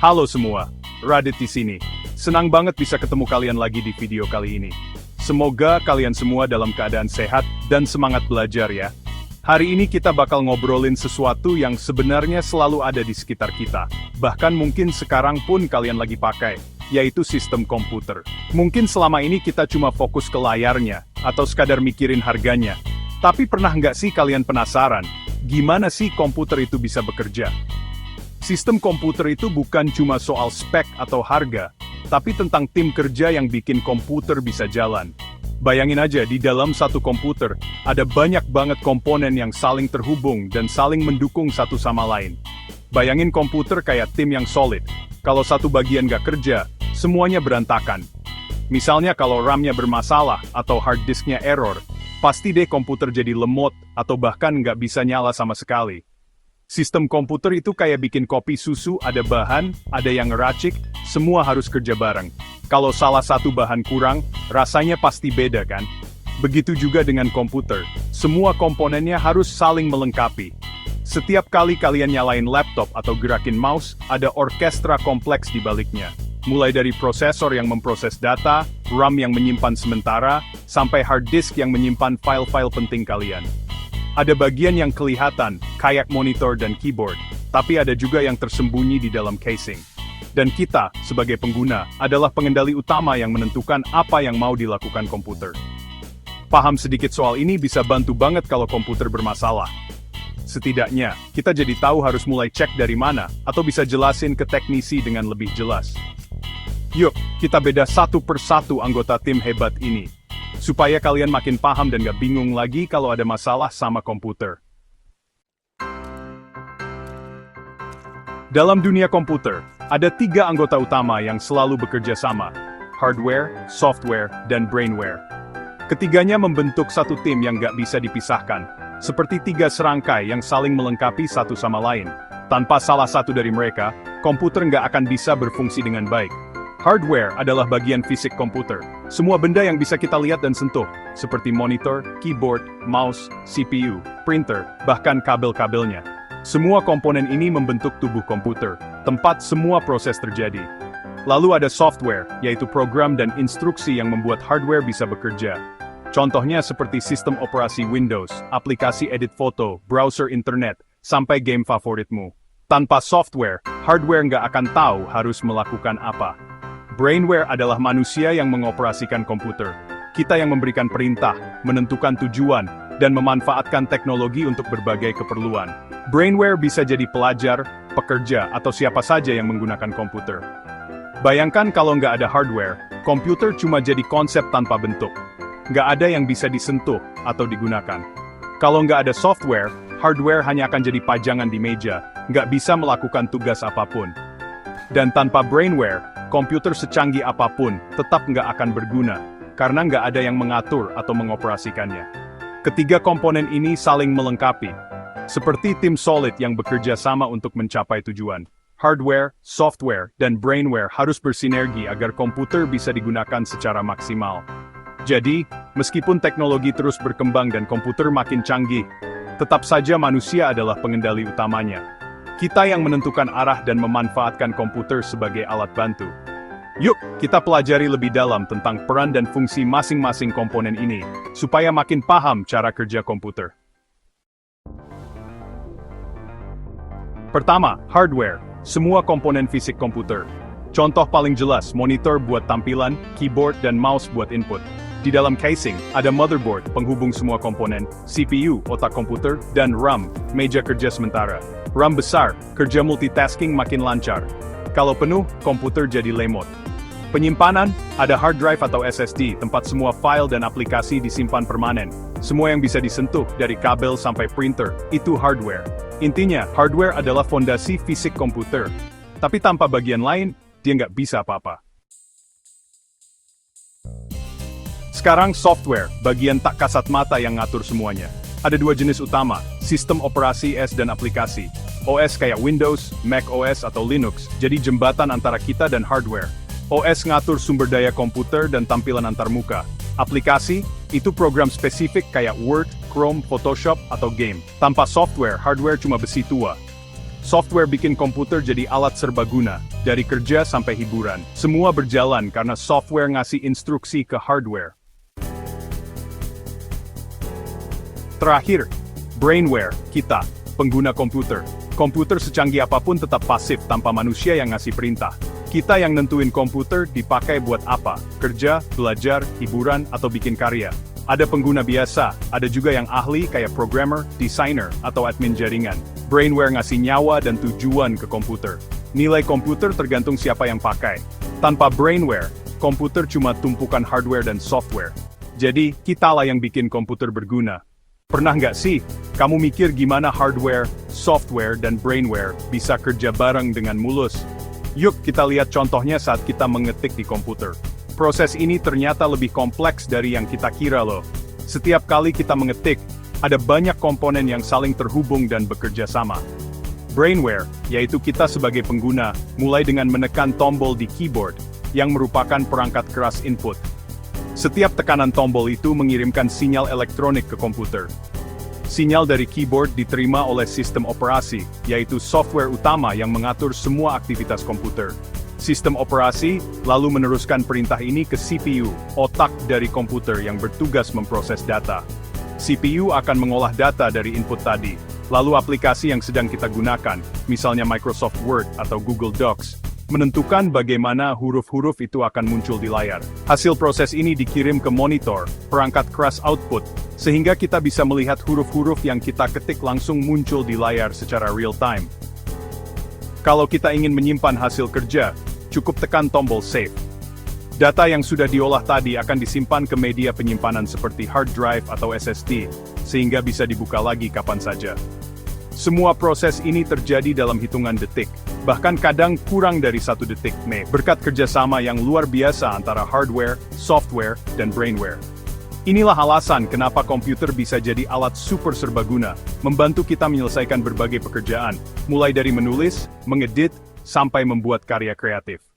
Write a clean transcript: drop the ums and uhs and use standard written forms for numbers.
Halo semua, Radit di sini. Senang banget bisa ketemu kalian lagi di video kali ini. Semoga kalian semua dalam keadaan sehat dan semangat belajar ya. Hari ini kita bakal ngobrolin sesuatu yang sebenarnya selalu ada di sekitar kita. Bahkan mungkin sekarang pun kalian lagi pakai, yaitu sistem komputer. Mungkin selama ini kita cuma fokus ke layarnya, atau sekadar mikirin harganya. Tapi pernah nggak sih kalian penasaran, gimana sih komputer itu bisa bekerja? Sistem komputer itu bukan cuma soal spek atau harga, tapi tentang tim kerja yang bikin komputer bisa jalan. Bayangin aja, di dalam satu komputer, ada banyak banget komponen yang saling terhubung dan saling mendukung satu sama lain. Bayangin komputer kayak tim yang solid. Kalau satu bagian nggak kerja, semuanya berantakan. Misalnya kalau RAM-nya bermasalah atau hard disk-nya error, pasti deh komputer jadi lemot atau bahkan nggak bisa nyala sama sekali. Sistem komputer itu kayak bikin kopi susu, ada bahan, ada yang ngeracik, semua harus kerja bareng. Kalau salah satu bahan kurang, rasanya pasti beda kan? Begitu juga dengan komputer, semua komponennya harus saling melengkapi. Setiap kali kalian nyalain laptop atau gerakin mouse, ada orkestra kompleks di baliknya. Mulai dari prosesor yang memproses data, RAM yang menyimpan sementara, sampai hard disk yang menyimpan file-file penting kalian. Ada bagian yang kelihatan, kayak monitor dan keyboard, tapi ada juga yang tersembunyi di dalam casing. Dan kita, sebagai pengguna, adalah pengendali utama yang menentukan apa yang mau dilakukan komputer. Paham sedikit soal ini bisa bantu banget kalau komputer bermasalah. Setidaknya, kita jadi tahu harus mulai cek dari mana, atau bisa jelasin ke teknisi dengan lebih jelas. Yuk, kita beda satu persatu anggota tim hebat ini. Supaya kalian makin paham dan gak bingung lagi kalau ada masalah sama komputer. Dalam dunia komputer, ada 3 anggota utama yang selalu bekerja sama: hardware, software, dan brainware. Ketiganya membentuk satu tim yang gak bisa dipisahkan, seperti 3 serangkai yang saling melengkapi satu sama lain. Tanpa salah satu dari mereka, komputer gak akan bisa berfungsi dengan baik. Hardware adalah bagian fisik komputer. Semua benda yang bisa kita lihat dan sentuh, seperti monitor, keyboard, mouse, CPU, printer, bahkan kabel-kabelnya. Semua komponen ini membentuk tubuh komputer, tempat semua proses terjadi. Lalu ada software, yaitu program dan instruksi yang membuat hardware bisa bekerja. Contohnya seperti sistem operasi Windows, aplikasi edit foto, browser internet, sampai game favoritmu. Tanpa software, hardware nggak akan tahu harus melakukan apa. Brainware adalah manusia yang mengoperasikan komputer. Kita yang memberikan perintah, menentukan tujuan, dan memanfaatkan teknologi untuk berbagai keperluan. Brainware bisa jadi pelajar, pekerja, atau siapa saja yang menggunakan komputer. Bayangkan kalau nggak ada hardware, komputer cuma jadi konsep tanpa bentuk. Nggak ada yang bisa disentuh atau digunakan. Kalau nggak ada software, hardware hanya akan jadi pajangan di meja, nggak bisa melakukan tugas apapun. Dan tanpa brainware, komputer secanggih apapun tetap nggak akan berguna, karena nggak ada yang mengatur atau mengoperasikannya. Ketiga komponen ini saling melengkapi, seperti tim solid yang bekerja sama untuk mencapai tujuan. Hardware, software, dan brainware harus bersinergi agar komputer bisa digunakan secara maksimal. Jadi, meskipun teknologi terus berkembang dan komputer makin canggih, tetap saja manusia adalah pengendali utamanya. Kita yang menentukan arah dan memanfaatkan komputer sebagai alat bantu. Yuk, kita pelajari lebih dalam tentang peran dan fungsi masing-masing komponen ini, supaya makin paham cara kerja komputer. Pertama, hardware. Semua komponen fisik komputer. Contoh paling jelas, monitor buat tampilan, keyboard dan mouse buat input. Di dalam casing, ada motherboard, penghubung semua komponen, CPU, otak komputer, dan RAM, meja kerja sementara. RAM besar, kerja multitasking makin lancar. Kalau penuh, komputer jadi lemot. Penyimpanan, ada hard drive atau SSD, tempat semua file dan aplikasi disimpan permanen. Semua yang bisa disentuh, dari kabel sampai printer, itu hardware. Intinya, hardware adalah fondasi fisik komputer. Tapi tanpa bagian lain, dia nggak bisa apa-apa. Sekarang software, bagian tak kasat mata yang ngatur semuanya. Ada 2 jenis utama, sistem operasi OS dan aplikasi. OS kayak Windows, Mac OS atau Linux, jadi jembatan antara kita dan hardware. OS ngatur sumber daya komputer dan tampilan antarmuka. Aplikasi, itu program spesifik kayak Word, Chrome, Photoshop, atau game. Tanpa software, hardware cuma besi tua. Software bikin komputer jadi alat serbaguna, dari kerja sampai hiburan. Semua berjalan karena software ngasih instruksi ke hardware. Terakhir, brainware, kita, pengguna komputer. Komputer secanggih apapun tetap pasif tanpa manusia yang ngasih perintah. Kita yang nentuin komputer dipakai buat apa, kerja, belajar, hiburan, atau bikin karya. Ada pengguna biasa, ada juga yang ahli kayak programmer, designer, atau admin jaringan. Brainware ngasih nyawa dan tujuan ke komputer. Nilai komputer tergantung siapa yang pakai. Tanpa brainware, komputer cuma tumpukan hardware dan software. Jadi, kitalah yang bikin komputer berguna. Pernah nggak sih, kamu mikir gimana hardware, software, dan brainware bisa kerja bareng dengan mulus? Yuk kita lihat contohnya saat kita mengetik di komputer. Proses ini ternyata lebih kompleks dari yang kita kira loh. Setiap kali kita mengetik, ada banyak komponen yang saling terhubung dan bekerja sama. Brainware, yaitu kita sebagai pengguna, mulai dengan menekan tombol di keyboard, yang merupakan perangkat keras input. Setiap tekanan tombol itu mengirimkan sinyal elektronik ke komputer. Sinyal dari keyboard diterima oleh sistem operasi, yaitu software utama yang mengatur semua aktivitas komputer. Sistem operasi lalu meneruskan perintah ini ke CPU, otak dari komputer yang bertugas memproses data. CPU akan mengolah data dari input tadi, lalu aplikasi yang sedang kita gunakan, misalnya Microsoft Word atau Google Docs, menentukan bagaimana huruf-huruf itu akan muncul di layar. Hasil proses ini dikirim ke monitor, perangkat keras output, sehingga kita bisa melihat huruf-huruf yang kita ketik langsung muncul di layar secara real-time. Kalau kita ingin menyimpan hasil kerja, cukup tekan tombol Save. Data yang sudah diolah tadi akan disimpan ke media penyimpanan seperti hard drive atau SSD, sehingga bisa dibuka lagi kapan saja. Semua proses ini terjadi dalam hitungan detik, bahkan kadang kurang dari 1 detik, berkat kerjasama yang luar biasa antara hardware, software, dan brainware. Inilah alasan kenapa komputer bisa jadi alat super serbaguna, membantu kita menyelesaikan berbagai pekerjaan, mulai dari menulis, mengedit, sampai membuat karya kreatif.